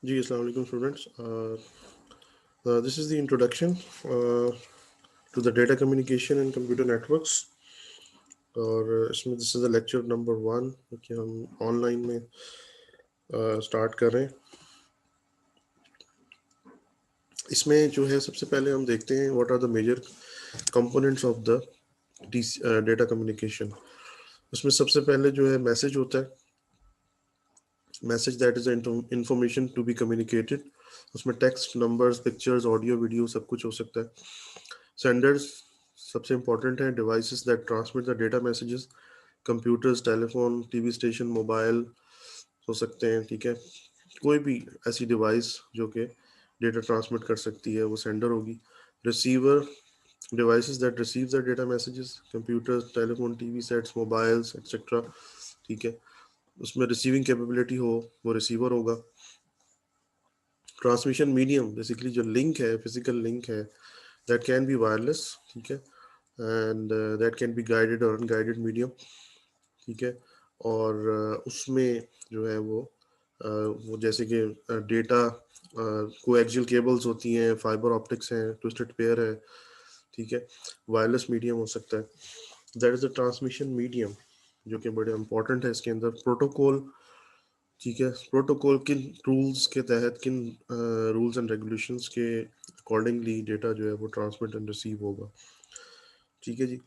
जी, अस्सलाम वालेकुम students. This is the introduction to the data communication and computer networks. और इसमें this is the lecture number 1 कि हम ऑनलाइन में स्टार्ट कर रहे हैं. इसमें जो है सबसे पहले हम देखते हैं what are the major components of the data communication. उसमें सबसे पहले जो है मैसेज होता है. Message that is information to be communicated. उसमें text, numbers, pictures, audio, video सब कुछ हो सकता है. सेंडर्स सबसे इंपॉर्टेंट है. Devices that transmit the data messages, computers, telephone, TV station, mobile हो सकते हैं. ठीक है, कोई भी ऐसी डिवाइस जो कि डेटा ट्रांसमिट कर सकती है वो सेंडर होगी. Receiver, devices that receive the data messages, computers, telephone, TV sets, mobiles etcetera. ठीक है, उसमें रिसीविंग कैपेबिलिटी हो वो रिसीवर होगा. ट्रांसमिशन मीडियम बेसिकली जो लिंक है, फिजिकल लिंक है, दैट कैन बी वायरलेस. ठीक है, and that can be guided और अनगाइडेड मीडियम. ठीक है, और उसमें जो है वो जैसे कि डेटा कोएक्सियल केबल्स होती हैं, फाइबर ऑप्टिक्स हैं, ट्विस्टेड पेयर है. ठीक है, वायरलेस मीडियम हो सकता है. That is the transmission medium जो कि बड़े इंपॉर्टेंट है. इसके अंदर प्रोटोकॉल. ठीक है, प्रोटोकॉल किन रूल्स के तहत, किन रूल्स एंड रेगुलेशंस के अकॉर्डिंगली डेटा जो है वो ट्रांसमिट एंड रिसीव होगा. ठीक है जी.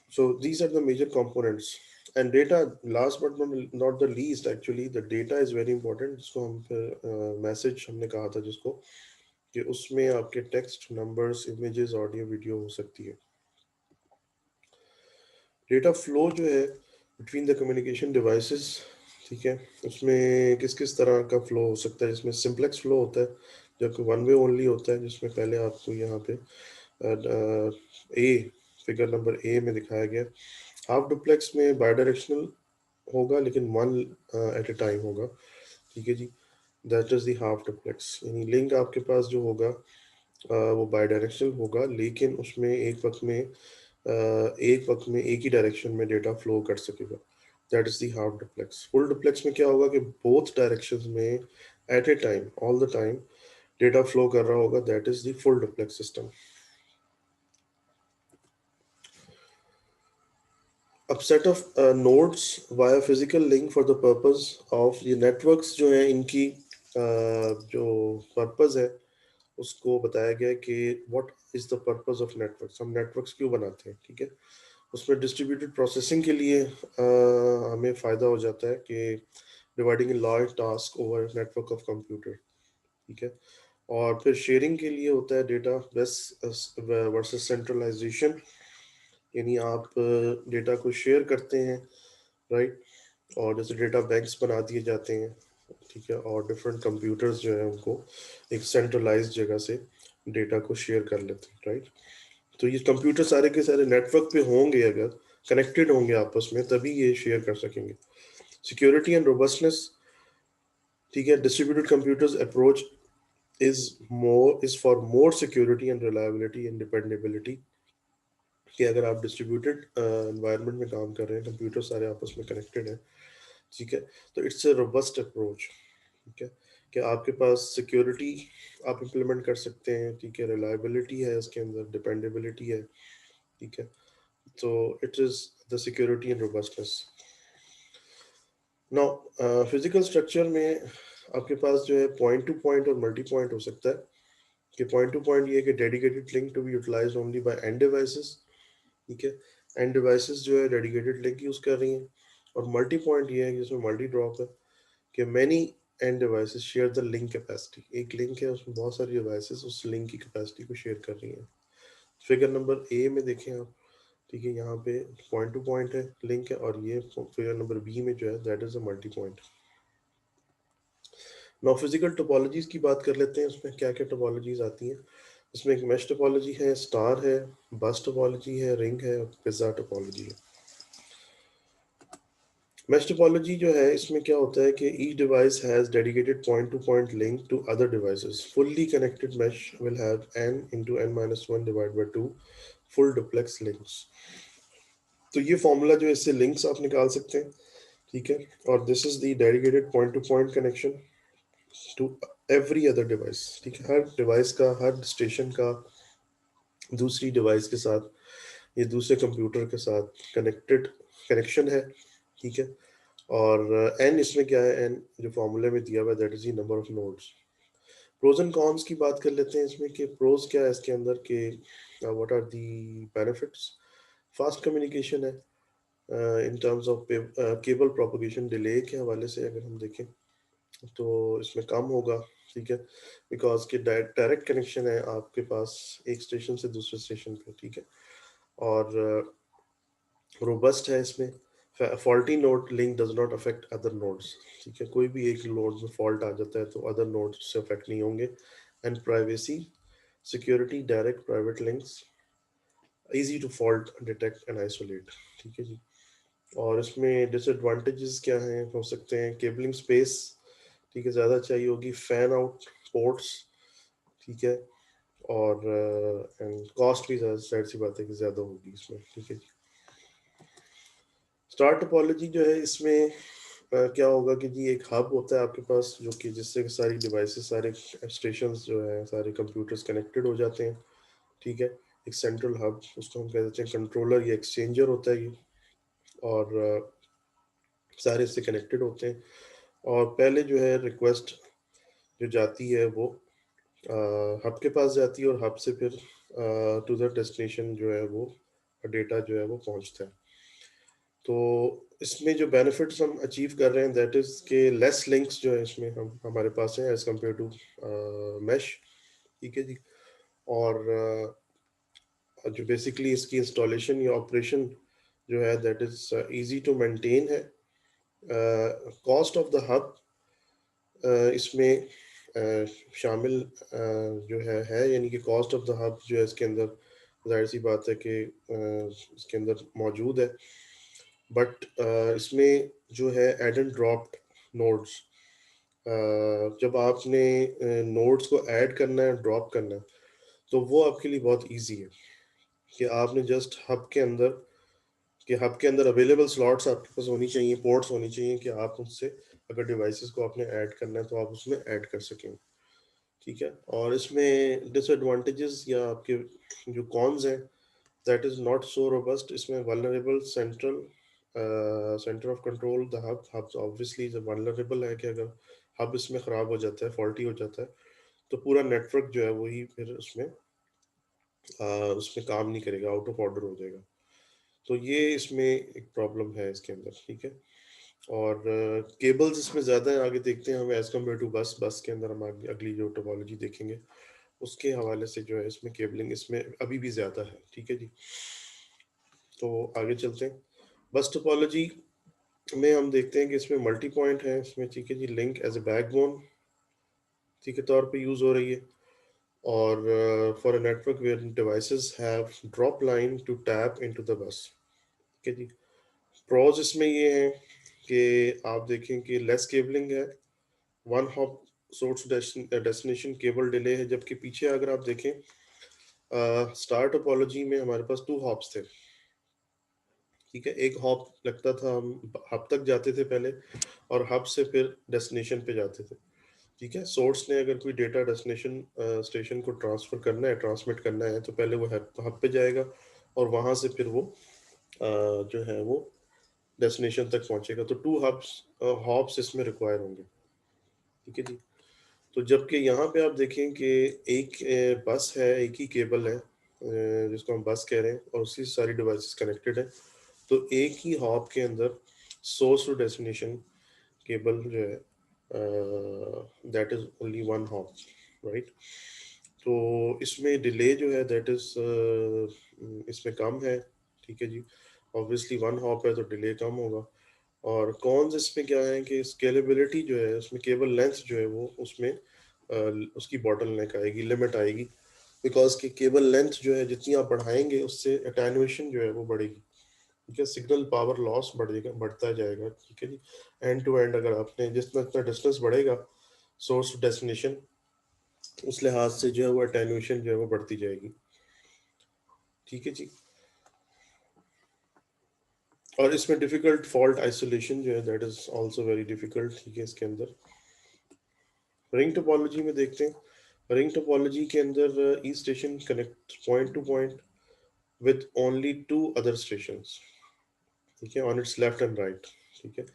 So these are the major components. And data, last but not the least, actually, the data is very important. जिसको हम फिर मैसेज हमने कहा था जिसको कि उसमें आपके text, numbers, images, audio, video हो सकती है. डेटा फ्लो जो है बिटवीन द कम्युनिकेशन डिवाइसेस. ठीक है, उसमें किस किस तरह का फ्लो हो सकता है. इसमें सिंप्लेक्स फ्लो होता है जो कि वन वे ओनली होता है, जिसमें पहले आपको यहाँ पे ए फिगर नंबर ए में दिखाया गया. हाफ डुप्लेक्स में बायडायरेक्शनल होगा लेकिन वन एट ए टाइम होगा. ठीक है जी, that is the half duplex. यानी लिंक आपके पास जो होगा वो बायडायरेक्शनल होगा, लेकिन उसमें एक वक्त में एक ही डायरेक्शन में डेटा फ्लो कर सकेगा. That is the half duplex. Full duplex में क्या होगा कि बोथ डायरेक्शंस में at a time, all the time data flow कर रहा होगा. That is the full duplex system. अब set of nodes via physical link for the purpose of ये नेटवर्क्स जो है इनकी जो पर्पस है उसको बताया गया है कि what is the purpose of networks. हम नेटवर्क्स क्यों बनाते हैं. ठीक है, उसमें डिस्ट्रीब्यूटेड प्रोसेसिंग के लिए हमें फ़ायदा हो जाता है कि dividing large task over network of computer. ठीक है, और फिर शेयरिंग के लिए होता है डेटा बेस वर्सेस सेंट्रलाइजेशन. यानी आप डेटा को शेयर करते हैं, राइट. और जैसे डेटा बैंक्स बना दिए जाते हैं. ठीक है, और डिफरेंट कंप्यूटर्स जो है उनको एक सेंट्रलाइज जगह से डेटा को शेयर कर लेते हैं, राइट. तो ये कंप्यूटर सारे के सारे नेटवर्क पे होंगे, अगर कनेक्टेड होंगे आपस में तभी ये शेयर कर सकेंगे. Security and robustness. ठीक है, distributed computers approach is for more security and reliability and dependability. कि अगर आप डिस्ट्रीब्यूटेड एनवायरनमेंट में काम कर रहे हैं, कंप्यूटर सारे आपस में कनेक्टेड है. ठीक है, तो इट्स अ रोबस्ट अप्रोच. ठीक है, कि आपके पास सिक्योरिटी आप इम्प्लीमेंट कर सकते हैं. ठीक है, रिलायबिलिटी है इसके अंदर, डिपेंडेबिलिटी है. ठीक है, तो it is the security and robustness. Now physical structure में आपके पास जो है पॉइंट टू पॉइंट और मल्टी पॉइंट हो सकता है. कि पॉइंट टू पॉइंट ये है कि dedicated link to be utilised only by end devices. ठीक है, एंड डिवाइसेस जो है डेडिकेटेड लिंक यूज कर रही हैं. और मल्टी पॉइंट ये है कि इसमें मल्टी ड्रॉप है कि many end devices share the link capacity. एक लिंक है उसमें बहुत सारी डिवाइसेस उस लिंक की कैपेसिटी को शेयर कर रही हैं. फिगर नंबर ए में देखें आप. ठीक है, यहाँ पे पॉइंट टू पॉइंट है, लिंक है. और ये फिगर नंबर बी में जो है that is a multi point. Now physical topologies की बात कर लेते हैं. उसमें क्या क्या टोपोलॉजीज आती हैं. इसमें एक मेश टोपोलॉजी है, स्टार है, बस टोपोलॉजी है, रिंग है, पिज्जा टोपोलॉजी है. मैश टोपोलॉजी जो है इसमें क्या होता है कि each device has dedicated point to point link to other devices. Fully connected mesh will have n into n minus 1 divided by 2 full duplex links. तो ये फॉर्मूला जो है इससे लिंक्स आप निकाल सकते हैं. ठीक है, और this is the dedicated point to point connection. To every other device, ठीक है, हर डिवाइस का, हर स्टेशन का दूसरी डिवाइस के साथ, ये दूसरे कंप्यूटर के साथ कनेक्शन है, ठीक है। और एन इसमें क्या है, एन जो फॉर्मूले में दिया हुआ है that is the number of nodes. Pros and cons की बात कर लेते हैं इसमें कि प्रोज क्या है इसके अंदर के, what are the benefits. Fast communication है in terms of cable propagation delay के हवाले से अगर हम देखें तो इसमें कम होगा, ठीक है, बिकॉज कि डायरेक्ट कनेक्शन है आपके पास एक स्टेशन से दूसरे स्टेशन पे, ठीक है। और रोबस्ट है इसमें, faulty node link does not affect other nodes, ठीक है, कोई भी एक नोड में फॉल्ट आ जाता है तो अदर नोड से अफेक्ट नहीं होंगे। And privacy security, direct private links, easy to fault detect and isolate, ठीक है जी। और इसमें डिसएडवांटेजेस क्या हैं हो सकते हैं, केबलिंग स्पेस, ठीक है, ज़्यादा चाहिए होगी, फैन आउट पोर्ट्स, ठीक है। और एंड कॉस्ट भी जाहिर सी बात है कि ज़्यादा होगी इसमें, ठीक है जी। स्टार टोपोलॉजी जो है इसमें क्या होगा कि जी एक हब होता है आपके पास जो कि जिससे सारी डिवाइसेस, सारे स्टेशंस जो है, सारे कंप्यूटर्स कनेक्टेड हो जाते हैं, ठीक है। एक सेंट्रल हब, उसको हम कह देते हैं कंट्रोलर या एक्सचेंजर होता है ये। और सारे इससे कनेक्टेड होते हैं। और पहले जो है रिक्वेस्ट जो जाती है वो हब के पास जाती है और हब से फिर टू द डेस्टिनेशन जो है वो डेटा जो है वो पहुंचता है। तो इसमें जो बेनिफिट्स हम अचीव कर रहे हैं दैट इज के लेस लिंक्स जो है इसमें हम हमारे पास हैं एज कम्पेयर टू मैश, ठीक है जी। और जो बेसिकली इसकी इंस्टॉलेशन या ऑपरेशन जो है that is easy to maintain है। कॉस्ट ऑफ द हब इसमें शामिल जो है यानी कि कॉस्ट ऑफ द हब जो है इसके अंदर जाहिर सी बात है कि इसके अंदर मौजूद है। बट इसमें जो है एड एंड ड्रॉप्ड नोड्स, जब आपने नोड्स को ऐड करना है, ड्रॉप करना है, तो वो आपके लिए बहुत इजी है कि आपने जस्ट हब के अंदर, कि हब के अंदर अवेलेबल स्लॉट्स आपके पास होनी चाहिए, पोर्ट्स होनी चाहिए कि आप उससे अगर डिवाइसेस को आपने ऐड करना है तो आप उसमें ऐड कर सकें, ठीक है। और इसमें डिसएडवांटेजेस या आपके जो कॉन्स हैं that is not so robust, इसमें vulnerable centre of control the hub, hub obviously जब वल्नरेबल है कि अगर हब इसमें ख़राब हो जाता है, फॉल्टी हो जाता है, तो पूरा नेटवर्क जो है वही फिर उसमें काम नहीं करेगा, आउट ऑफ ऑर्डर हो जाएगा। तो ये इसमें एक प्रॉब्लम है इसके अंदर, ठीक है। और केबल्स इसमें ज़्यादा है, आगे देखते हैं हम एज़ कम्पेयर टू बस, बस के अंदर हम अगली जो टोपोलॉजी देखेंगे उसके हवाले से जो है इसमें केबलिंग इसमें अभी भी ज़्यादा है, ठीक है जी। तो आगे चलते हैं। बस टोपोलॉजी में हम देखते हैं कि इसमें मल्टी पॉइंट है इसमें, ठीक है जी, लिंक एज ए बैकबोन, ठीक है, तौर पे यूज़ हो रही है। और for a network where devices have drop line to tap into the bus, ठीक है जी। प्रोज इसमें ये हैं कि आप देखें कि लेस केबलिंग है, one hop source destination cable delay है, जबकि पीछे अगर आप देखें स्टार टोपोलॉजी में हमारे पास टू हॉप्स थे, ठीक है। एक हॉप लगता था, हम हब तक जाते थे पहले और हब से फिर डेस्टिनेशन पे जाते थे, ठीक है। सोर्स ने अगर कोई डेटा डेस्टिनेशन स्टेशन को ट्रांसफर करना है, ट्रांसमिट करना है, तो पहले वो हब पे जाएगा और वहां से फिर वो जो है वो डेस्टिनेशन तक पहुंचेगा। तो टू हब्स हॉप्स इसमें रिक्वायर होंगे, ठीक है जी। तो जबकि यहाँ पे आप देखें कि एक बस है, एक ही केबल है जिसको हम बस कह रहे हैं और उसकी सारी डिवाइसेस कनेक्टेड है, तो एक ही हॉप के अंदर सोर्स टू डेस्टिनेशन केबल जो है that is only one hop, right. तो इसमें डिले जो है दैट इज इसमें कम है, ठीक है जी। ऑब्वियसली वन हॉप है तो डिले कम होगा। और कॉन्स इसमें क्या है कि स्केलेबिलिटी जो है उसमें, केबल लेंथ जो है वो उसमें उसकी बॉटल नेक आएगी, लिमिट आएगी, बिकॉज की केबल लेंथ जो है जितनी आप बढ़ाएंगे उससे अटेन्युएशन जो है वो बढ़ेगी, ठीक है, सिग्नल पावर लॉस बढ़ेगा, बढ़ता जाएगा, ठीक है जी। एंड टू एंड अगर आपने जितना जितना डिस्टेंस बढ़ेगा सोर्स टू डेस्टिनेशन, उस लिहाज से जो है वो अटेन्युएशन जो है वो बढ़ती जाएगी, ठीक है जी। और इसमें डिफिकल्ट फॉल्ट आइसोलेशन जो है that is also very difficult, ठीक है, इसके अंदर। रिंग टोपोलॉजी में देखते हैं, रिंग टोपोलॉजी के अंदर each station connect point to point with only two other stations, ठीक है, on its left and right, ठीक है.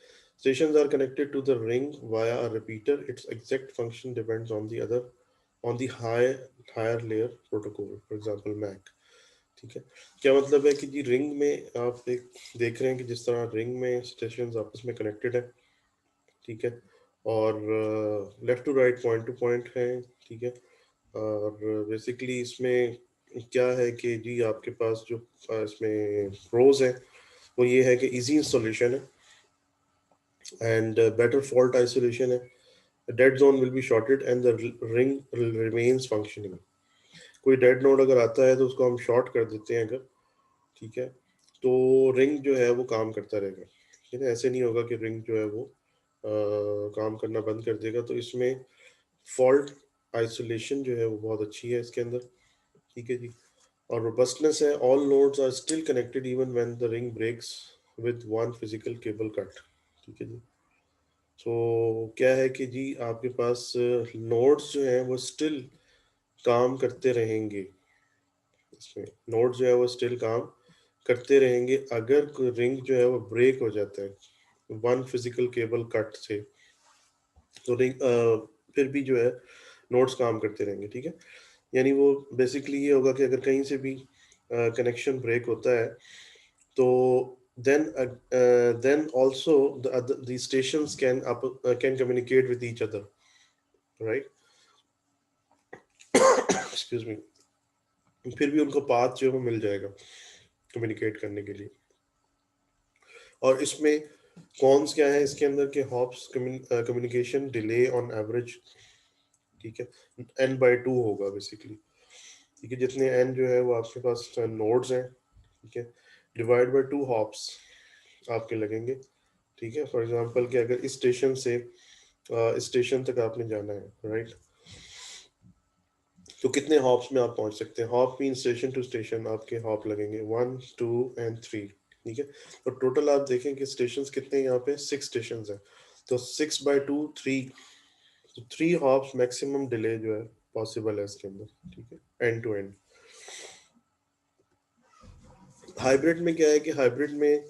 Stations are connected to the ring via a repeater. Its exact function depends on the other, on the higher layer protocol, for example MAC. ठीक है. क्या मतलब है कि जी रिंग में आप देख रहे हैं कि जिस तरह रिंग में स्टेशंस आपस में कनेक्टेड है, ठीक है, और left to right point to point है, ठीक है. और बेसिकली इसमें क्या है कि जी आपके पास जो इसमें प्रोज है वो ये है कि इजी इंस्टॉलेशन है एंड बेटर फॉल्ट आइसोलेशन है. Dead zone will be shorted and the ring remains functioning. कोई डेड नोड अगर आता है तो उसको हम शॉर्ट कर देते हैं अगर, ठीक है, तो रिंग जो है वो काम करता रहेगा, ठीक है. ऐसे नहीं होगा कि रिंग जो है वो काम करना बंद कर देगा. तो इसमें फॉल्ट आइसोलेशन जो है वो बहुत अच्छी है इसके अंदर, ठीक है जी. और रोबस्टनेस है, all nodes are still connected even when the ring breaks with one physical cable cut, ठीक है जी. तो क्या है कि जी आपके पास नोड्स जो हैं वो स्टिल काम करते रहेंगे, इसमें नोड्स जो है वो स्टिल काम करते रहेंगे अगर रिंग जो है वो ब्रेक हो जाता है वन फिजिकल केबल कट से, तो रिंग फिर भी जो है नोड्स काम करते रहेंगे, ठीक है. यानी वो बेसिकली ये होगा कि अगर कहीं से भी कनेक्शन ब्रेक होता है तो then also the stations can communicate with each other, right? Excuse me. फिर भी उनको पाथ जो है वो मिल जाएगा कम्युनिकेट करने के लिए. और इसमें कॉन्स क्या है इसके अंदर के hops communication delay on average, ठीक है, n/2 होगा बेसिकली, ठीक है. जितने n जो है वो आपके पास नोड्स हैं, ठीक है, डिवाइड बाय 2 हॉप्स आपके लगेंगे, ठीक है. फॉर एग्जांपल कि अगर इस स्टेशन से स्टेशन तक आपने जाना है, राइट, तो कितने हॉप्स में आप पहुंच सकते हैं. Hop mean station to station आपके हॉप लगेंगे 1 2 एंड 3, ठीक है. तो टोटल आप देखें कि स्टेशंस कितने हैं, यहाँ पे 6 स्टेशंस हैं. तो 6/2 3, तो 3 हॉप्स मैक्सिमम डिले जो है पॉसिबल है इसके अंदर, ठीक है, एंड टू एंड. हाइब्रिड में क्या है कि हाइब्रिड में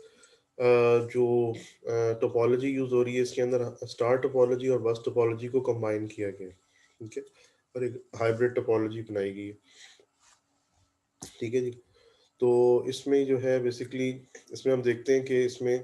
जो टोपोलॉजी यूज हो रही है इसके अंदर स्टार टोपोलॉजी और बस टोपोलॉजी को कंबाइन किया गया है, ठीक है, और एक हाइब्रिड टोपोलॉजी बनाई गई है, ठीक है जी. तो इसमें जो है बेसिकली इसमें हम देखते हैं कि इसमें